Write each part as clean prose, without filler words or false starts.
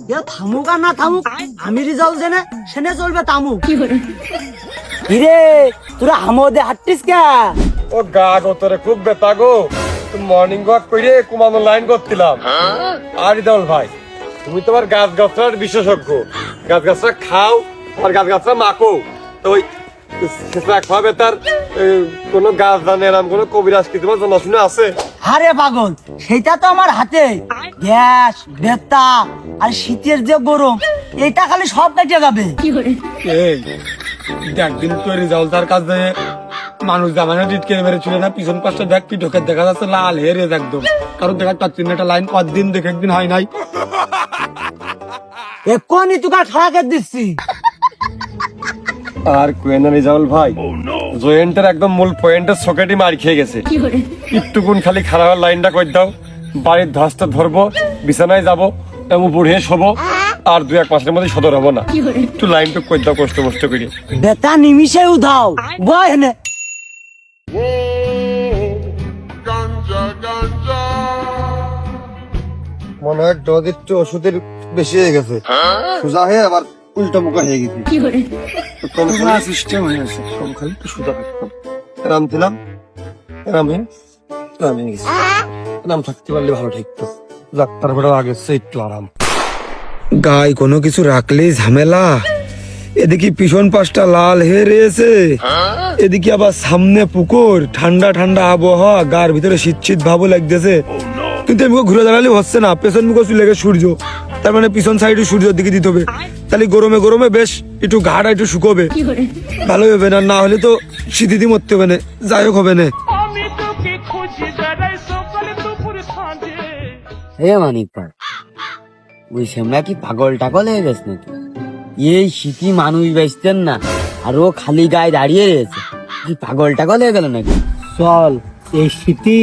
থামুক আর না থামুক, আমি রেজাল্ট দেনে সেনে চলবে তামুক। কিরে তোরা আমোদে হাঁটতিস কে? ও গা গতরে খুব ব্যথা গো, মর্নিং ওয়াক করে কুমানো লাইন করছিলাম। আর ইদাউল ভাই, তুমি তোমার গাছ গাছরার বিশেষজ্ঞ, গাছ গাছরা খাও আর গাছ গাছরা মাখো। তো ওই একভাবে তার কোন গাছ জানে এরম কোন কবিরাজ কি তোমার জানাশোনা আছে? আরে পাগল, সেটা তো আমার হাতে। গ্যাস, বেতা আর শীতের যে গরম, এটা খালি সব কেটে যাবে। এই একদিন তো রেজাল্টার কাছে মানুষ জামানো জিতকে মেরেছিল না, পিছন পাশটা দেখ পিঠকে দেখা যাচ্ছে লাল হেরে একদম, কারণ দেখা পাচ্ছি না একটা লাইন কতদিন দেখে একদিন হয় নাই। এক্ষুনি তোকে খারাপ দিচ্ছি। আর কোয়েনা রেজাউল ভাই, জয়েন্টের একদম মূল পয়েন্টের সকেটই মার খেয়ে গেছে। একটুকুন খালি খারাপ লাইনটা করে দাও, বাড়ির ধসটা ধরবো, বিছানায় যাবো, এবং বুড়িয়ে শোবো, আর 2-1 মাসের মধ্যে সদর হবো না। একটু লাইনটুক করে দাও কষ্ট কষ্ট করে। বেতা নিমিশে উধাও বয় হেনে। মনে হয় ডোজ একটু ওষুধের বেশি হয়ে গেছে, সোজা হয়ে আবার উল্টা মুখা হয়ে গেছে। সিস্টেম হয়ে গেছে, সব খালি একটু সোজা থাকতাম, এরাম ছিলাম, এরাম হয়ে গেছে। এরাম থাকতে পারলে ভালো থাকতো, ডাক্তার বেড়াও আগে একটু আরাম। গায়ে কোনো কিছু রাখলেই ঝামেলা। এদিকে পিছন পাশটা লাল হয়ে রয়েছে, এদিকে আবার সামনে পুকুর, ঠান্ডা ঠান্ডা আবহাওয়া, গার ভিতরে শীত শীত ভাবও লাগতেছে। কিন্তু এমনি ঘুরে দাঁড়ালে হচ্ছে না, পেছন মুখে চলে গেছে সূর্য, তার মানে পিছন সাইডে সূর্যের দিকে দিতে হবে। তাহলে গরমে গরমে বেশ একটু ঘাড়া একটু শুকোবে, ভালো হবে। না না হলে তো শীতিতে মরতে হবে না, যাই হোক হবে না। হে মানিক ভাই, বুঝছি আমরা কি পাগল টাগল হয়ে গেছে নাকি? এই শীতি মানুষ বেচতেন না, আর ও খালি গায়ে দাঁড়িয়ে রয়েছে, কি পাগল টাগল হয়ে গেল নাকি? চল এই শীতি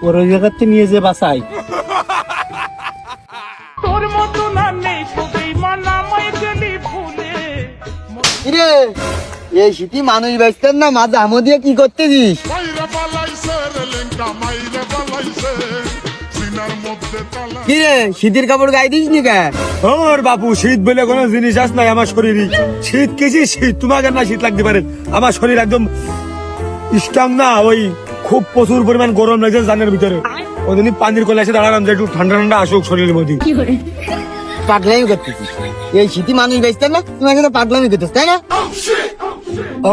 ওর ওই জায়গাতে নিয়ে যে বাসাই। কিরে এই শীতি মানুষ বেচতেন না, মাঝে আমো দিয়ে কি করতেছিস? কিরে শীতের কাপড় গায়ে দিস নি কে? ওর বাপু, শীত বলে কোনো জিনিস আস নাই আমার শরীরে। শীত কিছু শীত, তোমাকে না শীত লাগতে পারে, আমার শরীর একদম স্ট্রং না। ওই খুব প্রচুর পরিমাণ গরম লাগছে জানের ভিতরে, ওই জন্য পানির কোলে এসে দাঁড়ালাম যে একটু ঠান্ডা ঠান্ডা আসুক শরীরের মধ্যে। পাগলামি করতেছিস? এই শীতি মানুষ বেচতেন না, তোমাকে তো পাগলামি করতেছ তাই না?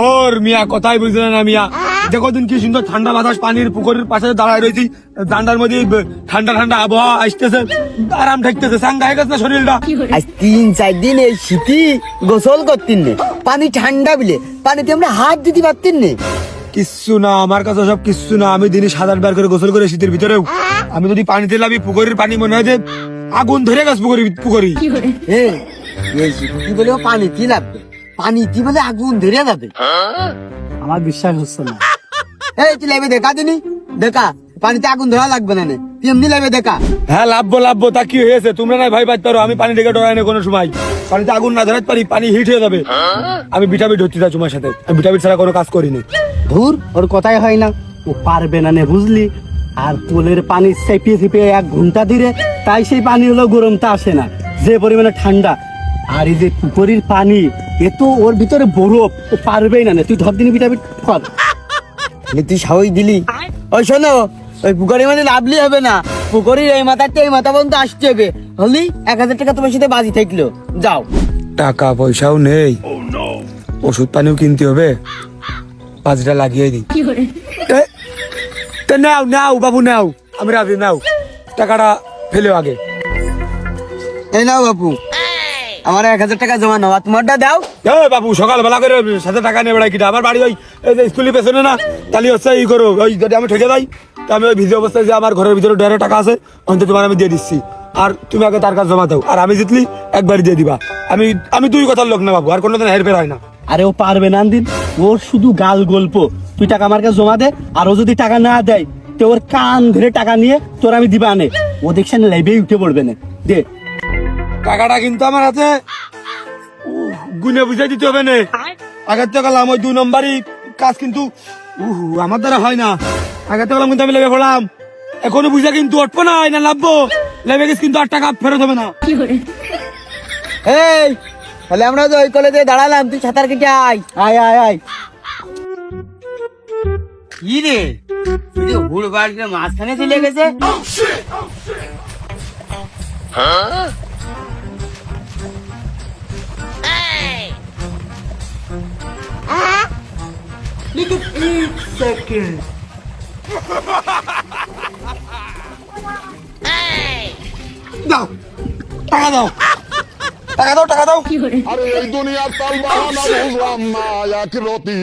ওর মিয়া কথাই বুঝলেন না মিয়া, দেখো দিন কি সুন্দর ঠান্ডা বাতাস, পানির পুকুরের পাশে দাঁড়ায় রয়েছি, দান্ডার মধ্যে ঠান্ডা ঠান্ডা আবহাওয়া আসতেছে, আরাম ঠেকতেছে, চাঙ্গা হয়ে গেছে না শরীরটা। আজ 3-4 দিন এই শীতি গোসল করতেন নে, পানি ঠান্ডা বিলে পানিতে আমরা হাত দিতে পারতেন নে। কিচ্ছু না আমার কাছে, সব কিচ্ছু না। আমি দিনে 7-8 বার করে গোসল করে শীতের ভিতরেও, আমি যদি পানিতে লাভি পুকুরের পানি মনে হয় যে আগুন ধরে গেছে পুকুরি। এই শীতি বলে পানি কি লাগবে, পানি কি বলে আগুন ধরে যাবে? আমার বিশ্বাস হচ্ছে না। এই তুই লেবে দেখা দিনি, দেখা পানিতে আগুন ধরা লাগবে না, তুই এমনি লেবে দেখা। হ্যাঁ লাভবো, তা কি হয়েছে? তোমরা না ভাই পাইতে পারো, আমি পানি থেকে ডরাই না কোনো সময়। পানিতে আগুন না ধরাতে পারি, পানি হিট হয়ে যাবে। আমি বিটাবিট ধরতে চাই তোমার সাথে, আমি বিটাবিট ছাড়া কোনো কাজ করিনি। ধুর, ওর কথাই হয় না, ও পারবে না নে বুঝলি। আর পোলের পানি চেপিয়ে চেপিয়ে 1 ঘন্টা ধরে, তাই সেই পানি হলো গরমটা আসে না, যে পরিমাণে ঠান্ডা। আর এই যে পুকুরির পানি, এ তো ওর ভিতরে বরফ, ও পারবেই না। তুই ধর দিনি বিটাবিট কর। তুই সাহস দিলি? ওই শোনো, ওই পুকুরের মানে লাভলি হবে না, পুকুরের এই মাথাতে এই মাথা পর্যন্ত আসতে হবে। হলি 1000 টাকা তোমার সাথে বাজি থাকলো, যাও। টাকা পয়সাও নেই, ওষুধ পানিও কিনতে হবে, 5টা লাগিয়ে দিই। নাও নাও বাবু নাও, আমি রাজি, নাও টাকাটা ফেলেও আগে। এই নাও বাপু, আমার 1000 টাকা জমা নাও, আর তোমারটা দাও। বাবু সকালবেলা করে সাথে টাকা নেবে কিটা? আমার বাড়ি ওই স্কুলের পেছনে না, তাহলে হচ্ছে ই করো, ওই যদি আমি ঠকে যাই, তো আমি ওই ভিজে অবস্থায় যে আমার ঘরের ভিতরে ডেরে টাকা আছে, অন্তত তোমার আমি দিয়ে দিচ্ছি, আর তুমি আগে তার কাছে জমা দাও, আর আমি জিতলি একবারই দিয়ে দিবা। আমি 2 কথার লোক না বাবু, আর কোনোদিন হেরফের হয় না। আরে ও পারবে না দিন, ওর শুধু গাল গল্প। তুই টাকা আমার কাছে জমা দে, আর ও যদি টাকা না দেয়, তো ওর কান ধরে টাকা নিয়ে তোর আমি দিবা আনে, ও দেখছেন লাইভে উঠে পড়বে না। দে টাকাটা কিন্তু আমার হাতে গুনে বুঝাই দিতে হবে না। আগের তো গেলাম ওই 2 নম্বরই কাজ, কিন্তু আমার দ্বারা হয় না। আগের তো গেলাম কিন্তু আমি লেবে পড়লাম, এখনো বুঝা কিন্তু উঠবো না, না লাভবো লেবে গেছে, কিন্তু আর টাকা ফেরত হবে না। এই তাহলে আমরা তো ওই কলেজে দাঁড়ালাম, তুই সাঁতার কেটে আয়। আয় আয় আয়। কি রে তুই যে হুড় বাড়িতে মাঝখানে চলে গেছে। দাও টাকা দাও, টাকা দাও, টাকা দাও। আরে এই দুনিয়ার তাল বাহানা বুঝলাম না এক রতি।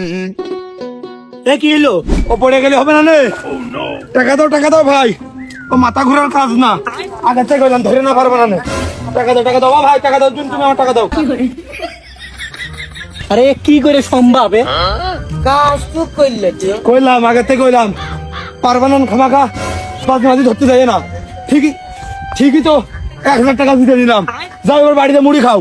এ কি হলো? ও পড়ে গেলে হবে না নে। টাকা দাও, টাকা দাও ভাই, ও মাথা ঘুরার কাজ না। আগে থেকে কইলাম ধরে না পারবো না নে। টাকা দাও, টাকা দাও। ও ভাই টাকা দাও, তুমি আমার টাকা দাও। আরে এ কি করে সম্ভব? কাজ তো করলে তুই। কইলাম আগে থেকে কইলাম পারবা না খামাখা পাঁচ মাঝি ধরতে যাই না। ঠিকই ঠিকই তো 1,000 টাকা দিতে দিলাম। যাও এবার বাড়িতে মুড়ি খাও।